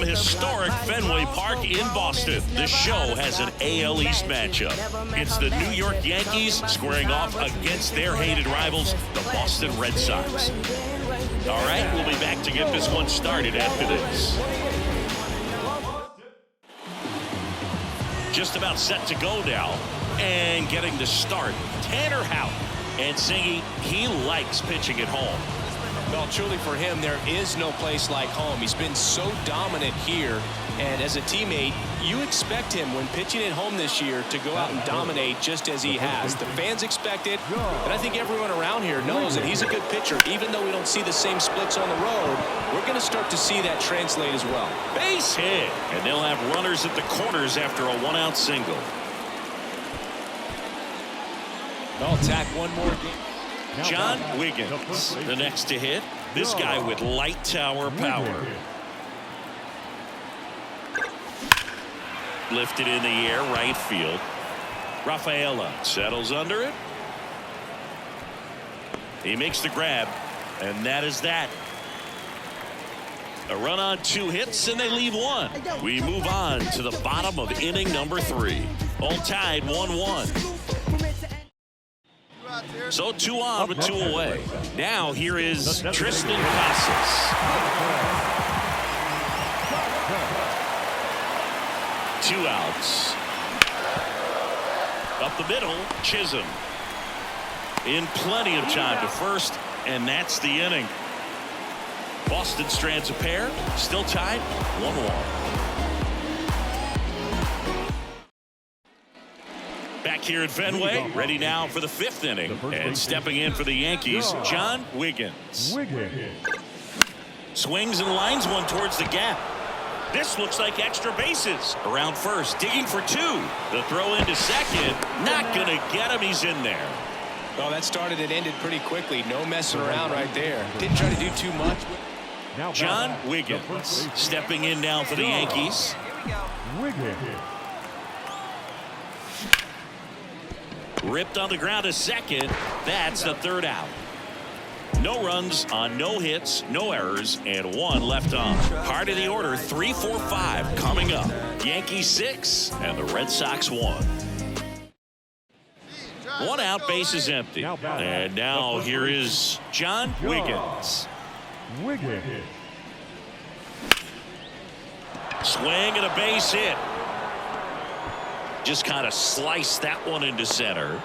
historic Fenway Park in Boston, the show has an AL East matchup. It's the New York Yankees squaring off against their hated rivals, the Boston Red Sox. All right, we'll be back to get this one started after this. Just about set to go now, and getting the start, Tanner Houck. And Singy, he likes pitching at home. Well, truly for him, there is no place like home. He's been so dominant here, and as a teammate, you expect him when pitching at home this year to go out and dominate just as he has. The fans expect it, and I think everyone around here knows that he's a good pitcher. Even though we don't see the same splits on the road, we're going to start to see that translate as well. Base hit, and they'll have runners at the corners after a one-out single. They'll attack one more game. John Wiggins, the next to hit. This guy with light tower power. Lifted in the air, right field. Rafaela settles under it. He makes the grab, and that is that. A run on 2 hits, and they leave 1. We move on to the bottom of inning number 3. All tied 1-1. So 2 on with 2 away. Now here is Tristan Casas. 2 outs. Up the middle, Chisholm. In plenty of time to first, and that's the inning. Boston strands a pair, still tied 1-1. Back here at Fenway, ready now for the 5th inning. And stepping in for the Yankees, John Wiggins. Swings and lines one towards the gap. This looks like extra bases. Around first, digging for 2. The throw into second, not going to get him. He's in there. Well, that started and ended pretty quickly. No messing around right there. Didn't try to do too much. John Wiggins stepping in now for the Yankees. Ripped on the ground to second. That's the 3rd out. No runs on no hits, no errors, and 1 left on. Heart of the order, 3, 4, 5 coming up. Yankees 6 and the Red Sox 1. 1 out, base is empty. And now here is John Wiggins. Swing and a base hit. Just kind of sliced that one into center.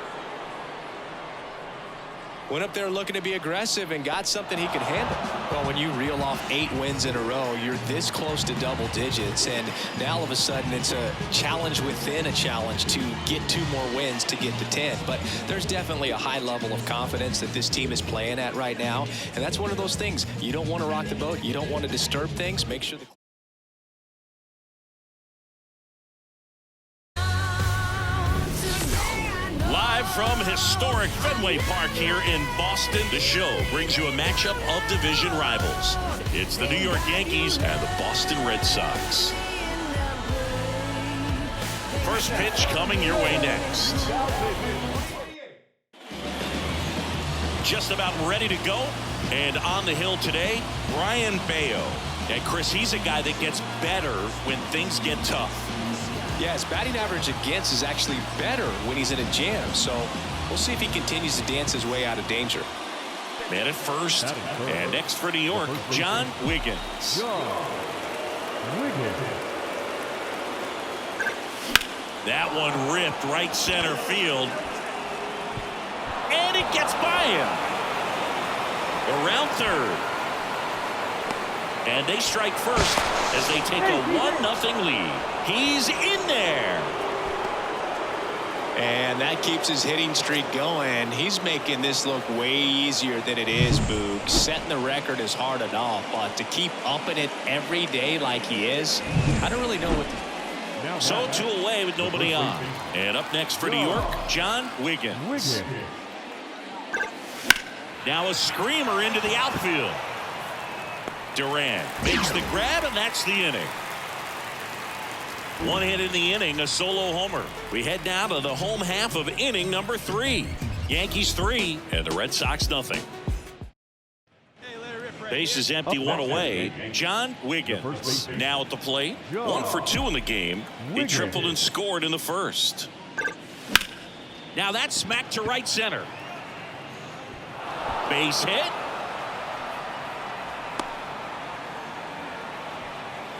Went up there looking to be aggressive and got something he could handle. Well, when you reel off 8 wins in a row, you're this close to double digits, and now all of a sudden it's a challenge within a challenge to get 2 more wins to get to 10. But there's definitely a high level of confidence that this team is playing at right now, and that's one of those things. You don't want to rock the boat. You don't want to disturb things. Make sure the from historic Fenway Park here in Boston, the show brings you a matchup of division rivals. It's the New York Yankees and the Boston Red Sox. First pitch coming your way next. Just about ready to go, and on the hill today, Brian Bayo. And Chris, he's a guy that gets better when things get tough. Yeah, his batting average against is actually better when he's in a jam, so we'll see if he continues to dance his way out of danger. Man at first, and next for New York, John Wiggins. That one ripped right center field, and it gets by him. Around third. And they strike first as they take a 1-0 lead. He's in there. And that keeps his hitting streak going. He's making this look way easier than it is, Boog. Setting the record is hard enough, but to keep upping it every day like he is, I don't really know what to... So 2 away with nobody on. And up next for New York, John Wiggins. Now a screamer into the outfield. Durant makes the grab, and that's the inning. 1 hit in the inning, a solo homer. We head now to the home half of inning number 3. Yankees 3 and the Red Sox nothing. Base is empty, one away. John Wiggins now at the plate. 1 for 2 in the game. He tripled and scored in the first. Now that's smacked to right center. Base hit.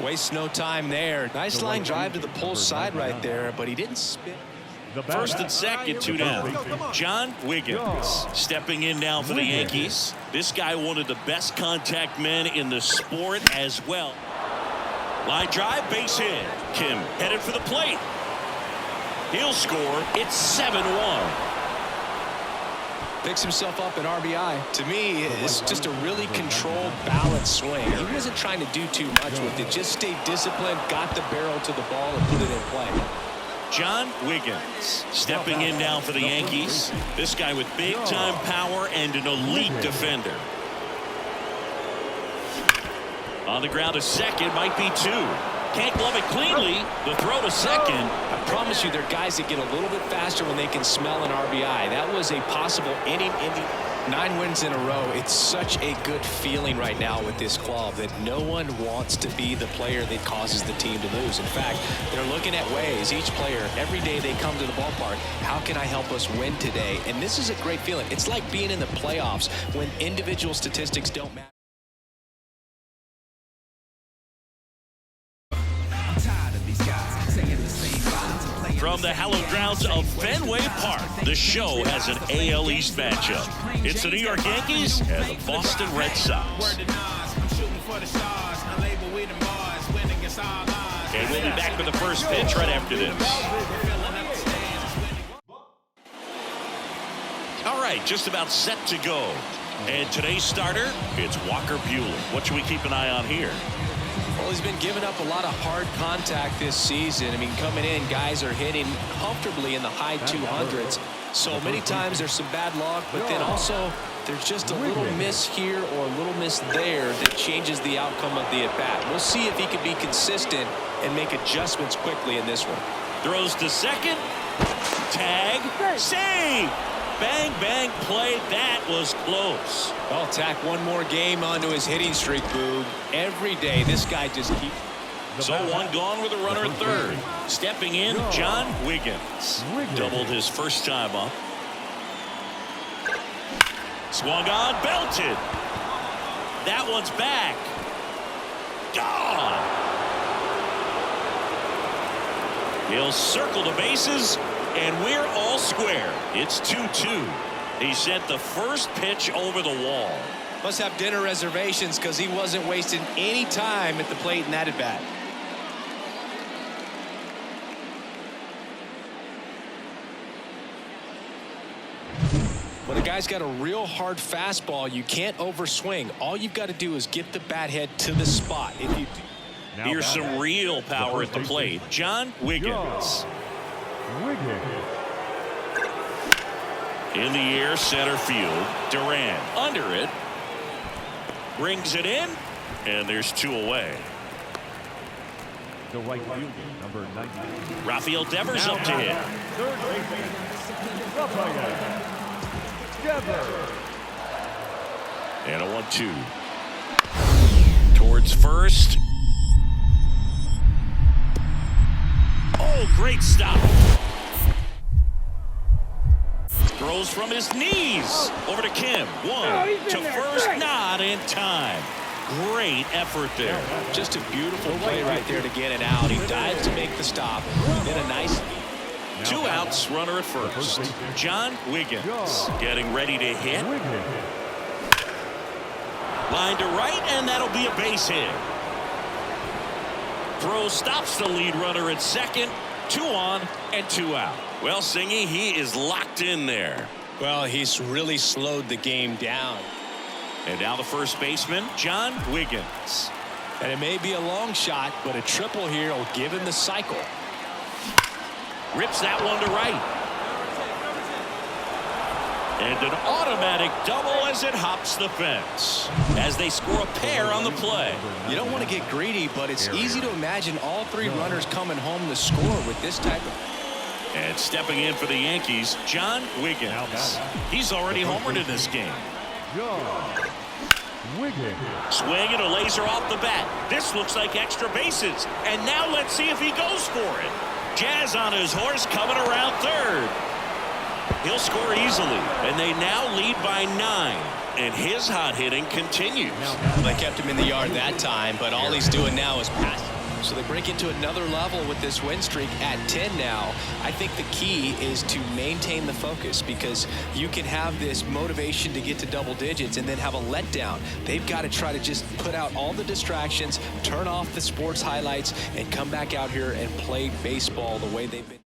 Wastes no time there. Nice line drive to the pull side right there, but he didn't spin. First and second, 2 down. John Wiggins stepping in now for the Yankees. This guy one of the best contact men in the sport as well. Line drive, base hit. Kim headed for the plate. He'll score. It's 7-1. Picks himself up an RBI. To me, it's just a really controlled, balanced swing. He wasn't trying to do too much with it. Just stayed disciplined, got the barrel to the ball, and put it in play. John Wiggins stepping in now for the Yankees. This guy with big-time power and an elite defender. On the ground to second, might be 2. Can't glove it cleanly. The throw to second. I promise you, there are guys that get a little bit faster when they can smell an RBI. That was a possible inning. 9 wins in a row. It's such a good feeling right now with this club that no one wants to be the player that causes the team to lose. In fact, they're looking at ways, each player, every day they come to the ballpark, how can I help us win today? And this is a great feeling. It's like being in the playoffs when individual statistics don't matter. From the hallowed grounds of Fenway Park, the show has an AL East matchup. It's the New York Yankees and the Boston Red Sox. And we'll be back with the first pitch right after this. All right, just about set to go. And today's starter, it's Walker Buehler. What should we keep an eye on here? Well, he's been giving up a lot of hard contact this season. I mean, coming in, guys are hitting comfortably in the high 200s. So many times there's some bad luck, but then also there's just a little miss here or a little miss there that changes the outcome of the at-bat. We'll see if he can be consistent and make adjustments quickly in this one. Throws to second. Tag. Save. Bang, bang play. That was close. Well, tack one more game onto his hitting streak, Boog. Every day, this guy just keeps. So 1 gone with a runner at third. Stepping in, John Wiggins. Doubled his first time up. Swung on, belted. That one's back. Gone. He'll circle the bases. And we're all square. It's 2-2. He sent the first pitch over the wall. Must have dinner reservations because he wasn't wasting any time at the plate in that at bat. When a guy's got a real hard fastball, you can't overswing. All you've got to do is get the bat head to the spot. If you do. Here's some real power at the plate. John Wiggins. In the air, center field. Duran under it. Brings it in. And there's 2 away. The right fielder, number 90. Rafael Devers up to hit. Third baseman, Rafael Devers. And a 1-2. Towards first. Oh, great stop. Throws from his knees. Over to Kim. 1 to first, not in time. Great effort there. Just a beautiful play right there to get it out. He dives to make the stop. Then a nice. 2 outs, runner at first. John Wiggins getting ready to hit. Line to right, and that'll be a base hit. Throw stops the lead runner at second. 2 on and 2 out. Well, Singy, he is locked in there. Well, he's really slowed the game down. And now the first baseman, John Wiggins. And it may be a long shot, but a triple here will give him the cycle. Rips that one to right. And an automatic double as it hops the fence. As they score a pair on the play. You don't want to get greedy, but it's easy to imagine all 3 runners coming home to score with this type of. And stepping in for the Yankees, John Wiggins. He's already homered in this game. Swing and a laser off the bat. This looks like extra bases. And now let's see if he goes for it. Jazz on his horse coming around third. He'll score easily. And they now lead by 9. And his hot hitting continues. They kept him in the yard that time, but all he's doing now is passing. So they break into another level with this win streak at 10 now. I think the key is to maintain the focus, because you can have this motivation to get to double digits and then have a letdown. They've got to try to just put out all the distractions, turn off the sports highlights, and come back out here and play baseball the way they've been.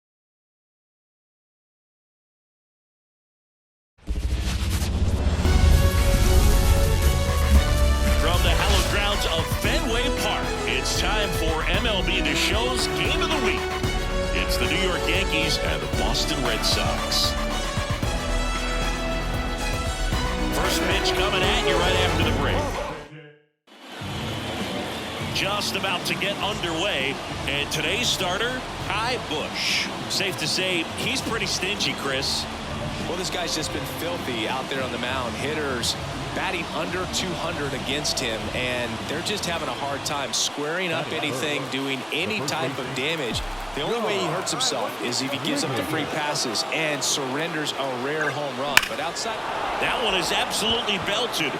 From the hallowed grounds of Fenway Park, it's time for MLB The Show's Game of the Week. It's the New York Yankees and the Boston Red Sox. First pitch coming at you right after the break. Just about to get underway, and today's starter, Kai Bush. Safe to say, he's pretty stingy, Chris. Well, this guy's just been filthy out there on the mound. Hitters batting under 200 against him, and they're just having a hard time squaring up anything, doing any type of damage. The only way he hurts himself is if he gives up the free passes and surrenders a rare home run. But outside, that one is absolutely belted.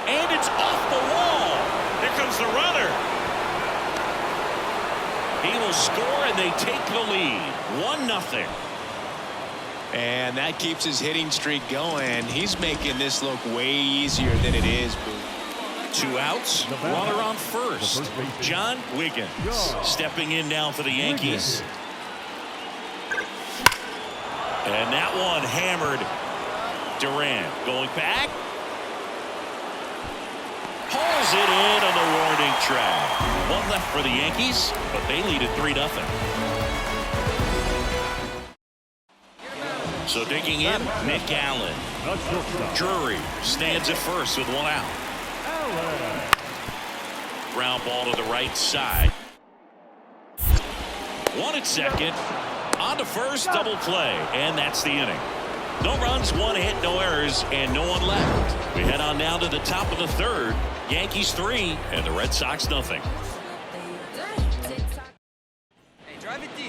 And it's off the wall. Here comes the runner. He will score, and they take the lead. 1-0. And that keeps his hitting streak going. He's making this look way easier than it is. 2 outs, runner on first. John Wiggins stepping in now for the Yankees. And that one hammered. Durant going back. Pulls it in on the warning track. 1 left for the Yankees, but they lead it 3-0. So digging in, Nick Allen. Drury stands at first with 1 out. Ground ball to the right side. 1 at second. On to first, double play, and that's the inning. No runs, 1 hit, no errors, and no one left. We head on now to the top of the third. Yankees 3 and the Red Sox nothing.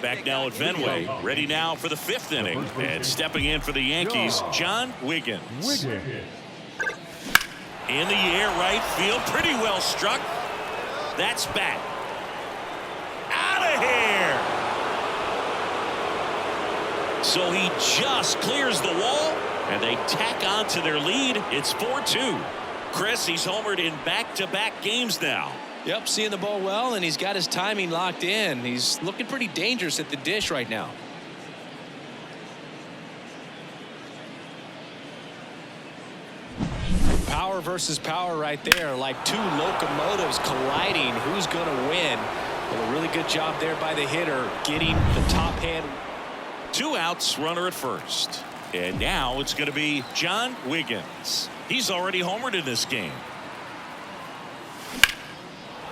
Back now at Fenway, ready now for the 5th inning, and stepping in for the Yankees, John Wiggins. In the air, right field, pretty well struck. That's back. Out of here. So he just clears the wall, and they tack on to their lead. It's 4-2. Chris, he's homered in back-to-back games now. Yep, seeing the ball well, and he's got his timing locked in. He's looking pretty dangerous at the dish right now. Power versus power right there, like 2 locomotives colliding. Who's going to win? Well, a really good job there by the hitter, getting the top hand. 2 outs, runner at first. And now it's going to be John Wiggins. He's already homered in this game.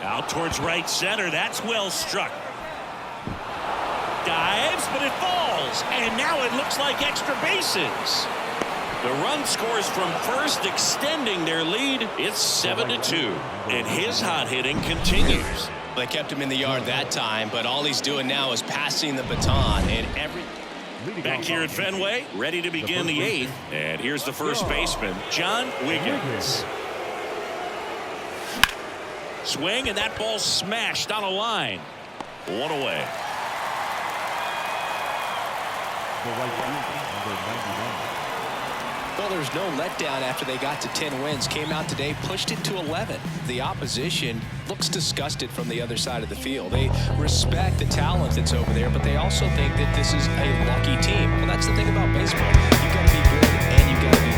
Out towards right center. That's well struck. Dives, but it falls. And now it looks like extra bases. The run scores from first, extending their lead. It's 7-2. And his hot hitting continues. They kept him in the yard that time, but all he's doing now is passing the baton. And back here at Fenway, ready to begin the 8th. And here's the first baseman, John Wiggins. Swing, and that ball smashed on a line. 1 away. Well, there's no letdown after they got to 10 wins. Came out today, pushed it to 11. The opposition looks disgusted from the other side of the field. They respect the talent that's over there, but they also think that this is a lucky team. Well, that's the thing about baseball. You got to be good, and you got to be